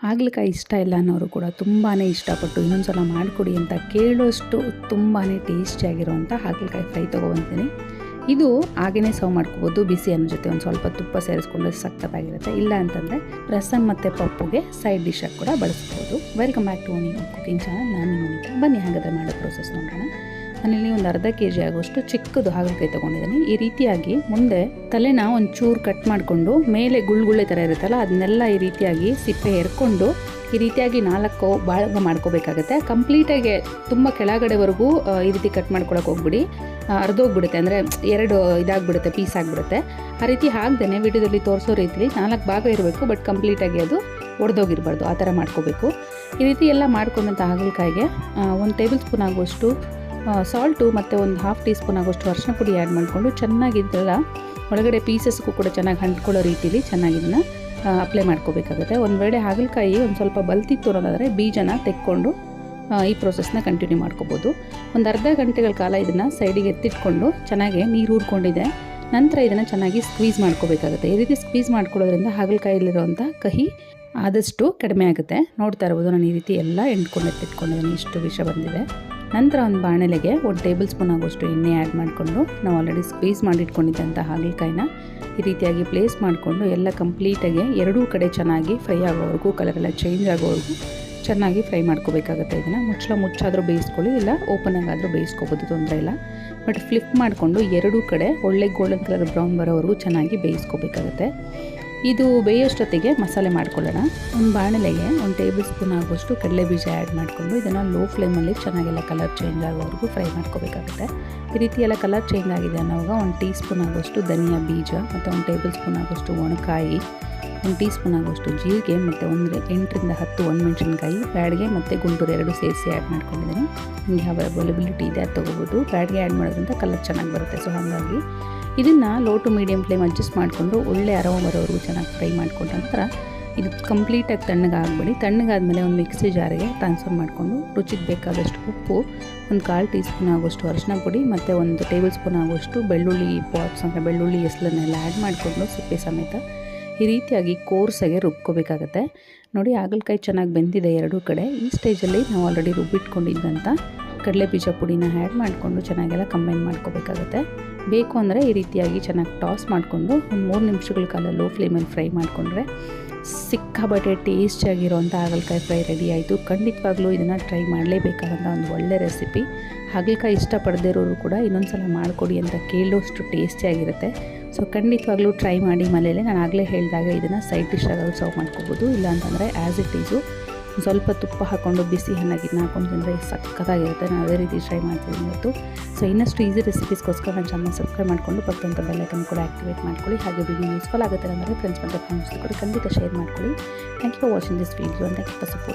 ಹಾಗಲಕಾಯಿ ಇಷ್ಟ ಇಲ್ಲ ಅನ್ನೋರು ಕೂಡ ತುಂಬಾ ಇಷ್ಟಪಟ್ಟು ಇನ್ನೊಂದು ಸಲ ಮಾಡಿಕೊಡಿ ಅಂತ ಕೇಳೋಷ್ಟು ತುಂಬಾ ಟೇಸ್ಟಿಯಾಗಿರುವಂಥ ಹಾಗಲಕಾಯಿ ಫ್ರೈ ತೊಗೊಬಂತೀನಿ. ಇದು ಹಾಗೇ ಸರ್ವ್ ಮಾಡ್ಕೋಬೋದು. ಬಿಸಿ ಅನ್ನ ಜೊತೆ ಒಂದು ಸ್ವಲ್ಪ ತುಪ್ಪ ಸೇರಿಸ್ಕೊಂಡ್ರೆ ಸಖತ್ತಾಗಿರುತ್ತೆ. ಇಲ್ಲ ಅಂತಂದರೆ ರಸಮ್ ಮತ್ತು ಪಪ್ಪುಗೆ ಸೈಡ್ ಡಿಶಾಗಿ ಕೂಡ ಬಳಸ್ಬೋದು. ವೆಲ್ಕಮ್ ಬ್ಯಾಕ್ ಟು ಓನಿ ಕುಕಿಂಗ್ ಚಾನಲ್. ನಾನು ಮೋನಿಕಾ. ಬನ್ನಿ ಹಾಗಾದರೆ ಮಾಡೋ ಪ್ರೋಸೆಸ್ ನೋಡೋಣ. ನಾನಿಲ್ಲಿ ಒಂದು ಅರ್ಧ kg ಆಗೋಷ್ಟು ಚಿಕ್ಕದು ಹಾಗಲಕಾಯಿ ತೊಗೊಂಡಿದ್ದೀನಿ. ಈ ರೀತಿಯಾಗಿ ಮುಂದೆ ತಲೆನ ಒಂಚೂರು ಕಟ್ ಮಾಡಿಕೊಂಡು ಮೇಲೆ ಗುಳ್ಗುಳ್ಳೆ ಥರ ಇರುತ್ತಲ್ಲ ಅದನ್ನೆಲ್ಲ ಈ ರೀತಿಯಾಗಿ ಸಿಪ್ಪೆ ಎರ್ಕೊಂಡು ಈ ರೀತಿಯಾಗಿ 4 ಭಾಗ ಮಾಡ್ಕೋಬೇಕಾಗತ್ತೆ. ಕಂಪ್ಲೀಟಾಗಿ ತುಂಬ ಕೆಳಗಡೆವರೆಗೂ ಈ ರೀತಿ ಕಟ್ ಮಾಡ್ಕೊಳಕ್ಕೆ ಹೋಗ್ಬಿಡಿ, ಅರ್ಧೋಗ್ಬಿಡುತ್ತೆ, ಅಂದರೆ 2 ಇದಾಗ್ಬಿಡುತ್ತೆ, ಪೀಸ್ ಆಗಿಬಿಡುತ್ತೆ. ಆ ರೀತಿ ಹಾಕ್ದೇ ವಿಡಿಯೋದಲ್ಲಿ ತೋರಿಸೋ ರೀತಿಲಿ 4 ಭಾಗ ಇರಬೇಕು, ಬಟ್ ಕಂಪ್ಲೀಟಾಗಿ ಅದು ಒಡೆದೋಗಿರಬಾರ್ದು. ಆ ಥರ ಮಾಡ್ಕೋಬೇಕು. ಈ ರೀತಿ ಎಲ್ಲ ಮಾಡ್ಕೊಂಡಂಥ ಹಾಗಲಕಾಯಿಗೆ 1 ಟೇಬಲ್ ಸ್ಪೂನ್ ಆಗುವಷ್ಟು ಸಾಲ್ಟು ಮತ್ತು ಒಂದು 1/2 ಟೀ ಸ್ಪೂನ್ ಆಗೋಷ್ಟು ಅರಿಶಿನ ಪುಡಿ ಆ್ಯಡ್ ಮಾಡಿಕೊಂಡು ಚೆನ್ನಾಗಿದ್ದೆಲ್ಲ ಒಳಗಡೆ ಪೀಸಸ್ಗೂ ಕೂಡ ಚೆನ್ನಾಗಿ ಅಂಟ್ಕೊಳ್ಳೋ ರೀತಿಲಿ ಚೆನ್ನಾಗಿ ಇದನ್ನು ಅಪ್ಲೈ ಮಾಡ್ಕೋಬೇಕಾಗುತ್ತೆ. ಒಂದು ವೇಳೆ ಹಾಗಲಕಾಯಿ ಒಂದು ಸ್ವಲ್ಪ ಬಲ್ತಿತ್ತು ಅನ್ನೋದಾದರೆ ಬೀಜನ ತೆಕ್ಕೊಂಡು ಈ ಪ್ರೋಸೆಸ್ನ ಕಂಟಿನ್ಯೂ ಮಾಡ್ಕೋಬೋದು. ಒಂದು ಅರ್ಧ ಗಂಟೆಗಳ ಕಾಲ ಇದನ್ನು ಸೈಡಿಗೆ ಎತ್ತಿಟ್ಕೊಂಡು ಚೆನ್ನಾಗಿ ನೀರು ಊರ್ಕೊಂಡಿದೆ ನಂತರ ಇದನ್ನು ಚೆನ್ನಾಗಿ ಸ್ಕ್ವೀಸ್ ಮಾಡ್ಕೋಬೇಕಾಗುತ್ತೆ. ಈ ರೀತಿ ಸ್ಕ್ವೀಸ್ ಮಾಡ್ಕೊಳ್ಳೋದ್ರಿಂದ ಹಾಗಲಕಾಯಿಲಿರುವಂಥ ಕಹಿ ಆದಷ್ಟು ಕಡಿಮೆ ಆಗುತ್ತೆ. ನೋಡ್ತಾ ಇರ್ಬೋದು ನಾನು ಈ ರೀತಿ ಎಲ್ಲ ಎತ್ತಿಟ್ಕೊಂಡಿದ್ದೀನಿ, ಇಷ್ಟು ವಿಷ ಬಂದಿದೆ. ನಂತರ ಒಂದು ಬಾಣಲೆಗೆ 1 ಟೇಬಲ್ ಸ್ಪೂನ್ ಆಗೋಷ್ಟು ಎಣ್ಣೆ ಆ್ಯಡ್ ಮಾಡಿಕೊಂಡು ನಾವು ಆಲ್ರೆಡಿ ಸ್ಕ್ವೀಸ್ ಮಾಡಿಟ್ಕೊಂಡಿದ್ದಂಥ ಹಾಗಲಕಾಯಿನ ಈ ರೀತಿಯಾಗಿ ಪ್ಲೇಸ್ ಮಾಡಿಕೊಂಡು ಎಲ್ಲ ಕಂಪ್ಲೀಟಾಗಿ ಎರಡೂ ಕಡೆ ಚೆನ್ನಾಗಿ ಫ್ರೈ ಆಗೋವರೆಗೂ, ಕಲರೆಲ್ಲ ಚೇಂಜ್ ಆಗೋವರೆಗೂ ಚೆನ್ನಾಗಿ ಫ್ರೈ ಮಾಡ್ಕೋಬೇಕಾಗುತ್ತೆ. ಇದನ್ನು ಮುಚ್ಚಾದರೂ ಬೇಯಿಸ್ಕೊಳ್ಳಿ, ಇಲ್ಲ ಓಪನಾಗಾದರೂ ಬೇಯಿಸ್ಕೋಬೋದು, ತೊಂದರೆ ಇಲ್ಲ. ಬಟ್ ಫ್ಲಿಪ್ ಮಾಡಿಕೊಂಡು ಎರಡೂ ಕಡೆ ಒಳ್ಳೆ ಗೋಲ್ಡನ್ ಕಲರ್ ಬ್ರೌನ್ ಬರೋವರೆಗೂ ಚೆನ್ನಾಗಿ ಬೇಯಿಸ್ಕೋಬೇಕಾಗುತ್ತೆ. ಇದು ಬೇಯೋಷ್ಟೊತ್ತಿಗೆ ಮಸಾಲೆ ಮಾಡ್ಕೊಳ್ಳೋಣ. ಒಂದು ಬಾಣಲೆಗೆ 1 ಟೇಬಲ್ ಸ್ಪೂನ್ ಆಗೋಷ್ಟು ಕಡಲೆ ಬೀಜ ಆ್ಯಡ್ ಮಾಡಿಕೊಂಡು ಇದನ್ನು ಲೋ ಫ್ಲೇಮಲ್ಲಿ ಚೆನ್ನಾಗೆಲ್ಲ ಕಲರ್ ಚೇಂಜ್ ಆಗೋವರೆಗೂ ಫ್ರೈ ಮಾಡ್ಕೋಬೇಕಾಗುತ್ತೆ. ಈ ರೀತಿ ಎಲ್ಲ ಕಲರ್ ಚೇಂಜ್ ಆಗಿದೆ ಅನ್ನೋವಾಗ 1 ಟೀ ಸ್ಪೂನ್ ಆಗೋಷ್ಟು ಧನಿಯಾ ಬೀಜ ಮತ್ತು 1 ಟೇಬಲ್ ಸ್ಪೂನ್ ಆಗೋಷ್ಟು ಒಣಕಾಯಿ, 1 ಟೀ ಸ್ಪೂನ್ ಆಗೋಷ್ಟು ಜೀರಿಗೆ ಮತ್ತು 8 ರಿಂದ 10 ಒಣಮೆಣಸಿನ್ಕಾಯಿ, ಬ್ಯಾಡಿಗೆ ಮತ್ತು ಗುಂಟೂರು 2 ಸೇರಿಸಿ ಆ್ಯಡ್ ಮಾಡ್ಕೊಂಡಿದ್ದೀನಿ. ನಿಮಗೆ ಯಾವ ಅವೈಲಬಿಲಿಟಿ ಇದೆ ಅದು ತೊಗೋಬೋದು. ಬ್ಯಾಡಿಗೆ ಆ್ಯಡ್ ಮಾಡೋದ್ರಿಂದ ಕಲರ್ ಚೆನ್ನಾಗಿ ಬರುತ್ತೆ. ಸೊ ಹಾಗಾಗಿ ಇದನ್ನು low to medium flame adjust ಮಾಡಿಕೊಂಡು ಒಳ್ಳೆ ಅರೋಮ ಬರೋವರೆಗೂ ಚೆನ್ನಾಗಿ ಫ್ರೈ ಮಾಡ್ಕೊಂಡ ನಂತರ ಇದು ಕಂಪ್ಲೀಟಾಗಿ ತಣ್ಣಗಾಗಬೇಡಿ. ತಣ್ಣಗಾದಮೇಲೆ ಒಂದು ಮಿಕ್ಸಿ ಜಾರಿಗೆ ಟ್ರಾನ್ಸ್ಫರ್ ಮಾಡಿಕೊಂಡು ರುಚಿಗೆ ಬೇಕಾದಷ್ಟು ಉಪ್ಪು, 1/4 ಟೀ ಸ್ಪೂನ್ ಆಗೋಷ್ಟು ಅರಿಶಿನ ಪುಡಿ ಮತ್ತು 1 ಟೇಬಲ್ ಸ್ಪೂನ್ ಆಗೋಷ್ಟು ಬೆಳ್ಳುಳ್ಳಿ ಪಾಟ್ಸ್ ಅಂದರೆ ಬೆಳ್ಳುಳ್ಳಿ ಎಸ್ಲನ್ನೆಲ್ಲ ಆ್ಯಡ್ ಮಾಡಿಕೊಂಡು ಸಿಪ್ಪೆ ಸಮೇತ ಈ ರೀತಿಯಾಗಿ ಕೋರ್ಸಾಗೆ ರುಬ್ಕೋಬೇಕಾಗತ್ತೆ. ನೋಡಿ ಹಾಗಲಕಾಯಿ ಚೆನ್ನಾಗಿ ಬೆಂದಿದೆ ಎರಡೂ ಕಡೆ. ಈ ಸ್ಟೇಜಲ್ಲಿ ನಾವು ಆಲ್ರೆಡಿ ರುಬ್ಬಿಟ್ಕೊಂಡಿದ್ದಂಥ ಕಡಲೆ ಬೀಜ ಪುಡಿನ ಆ್ಯಡ್ ಮಾಡಿಕೊಂಡು ಚೆನ್ನಾಗೆಲ್ಲ ಕಂಬೈನ್ ಮಾಡ್ಕೋಬೇಕಾಗತ್ತೆ. ಬೇಕು ಅಂದರೆ ಈ ರೀತಿಯಾಗಿ ಚೆನ್ನಾಗಿ ಟಾಸ್ ಮಾಡಿಕೊಂಡು ಒಂದು 3 ನಿಮಿಷಗಳ ಕಾಲ ಲೋ ಫ್ಲೇಮಲ್ಲಿ ಫ್ರೈ ಮಾಡಿಕೊಂಡ್ರೆ ಸಿಕ್ಕಾಬಟ್ಟೆ ಟೇಸ್ಟಿಯಾಗಿರೋವಂಥ ಹಾಗಲಕಾಯಿ ಫ್ರೈ ರೆಡಿ ಆಯಿತು. ಖಂಡಿತವಾಗ್ಲೂ ಇದನ್ನು ಟ್ರೈ ಮಾಡಲೇಬೇಕಾದಂಥ ಒಂದು ಒಳ್ಳೆ ರೆಸಿಪಿ. ಹಾಗಲಕಾಯಿ ಇಷ್ಟಪಡದೇ ಇರೋರು ಕೂಡ ಇನ್ನೊಂದು ಸಲ ಮಾಡಿಕೊಡಿ ಅಂತ ಕೇಳೋಷ್ಟು ಟೇಸ್ಟಿಯಾಗಿರುತ್ತೆ. ಸೊ ಖಂಡಿತವಾಗ್ಲೂ ಟ್ರೈ ಮಾಡಿ. ಮನೇಲೆ ನಾನು ಆಗಲೇ ಹೇಳಿದಾಗ ಇದನ್ನು ಸೈಡ್ ಡಿಶ್ ಆಗೋದು ಸರ್ವ್ ಮಾಡ್ಕೋಬೋದು. ಇಲ್ಲ ಅಂತಂದರೆ ಆ್ಯಸ್ ಇಟ್ ಈಸು ಸ್ವಲ್ಪ ತುಪ್ಪ ಹಾಕ್ಕೊಂಡು ಬಿಸಿ ಹಣ್ಣಾಗಿದ್ದನ್ನ ಹಾಕೊಂಡು ತಿಂದರೆ ಸಕ್ಕತ್ತಾಗಿರುತ್ತೆ. ನಾನು ಅದೇ ರೀತಿ ಟ್ರೈ ಮಾಡ್ತಿದ್ದೀನಿ ಇವತ್ತು. ಸೊ ಇನ್ನಷ್ಟು ಈಸಿ ರೆಸಿಪೀಸ್ಗೋಸ್ಕರ ನನ್ನ ಚಾನಲ್ ಸಬ್ಸ್ಕ್ರೈಬ್ ಮಾಡಿಕೊಂಡು ಪಕ್ಕದಂಥ ಬೆಲ್ ಐಕನ್ ಕೂಡ ಆ್ಯಕ್ಟಿವೇಟ್ ಮಾಡ್ಕೊಳ್ಳಿ. ಹಾಗೆ ವಿಡಿಯೋ ಯೂಸ್ಫುಲ್ ಆಗುತ್ತೆ ಅಂದರೆ ಫ್ರೆಂಡ್ಸ್ ಮತ್ತು ಫ್ಯಾಮಿಲೀಸ್ ಕೂಡ ಖಂಡಿತ ಶೇರ್ ಮಾಡ್ಕೊಳ್ಳಿ. Thank you for watching this video and thank you for support.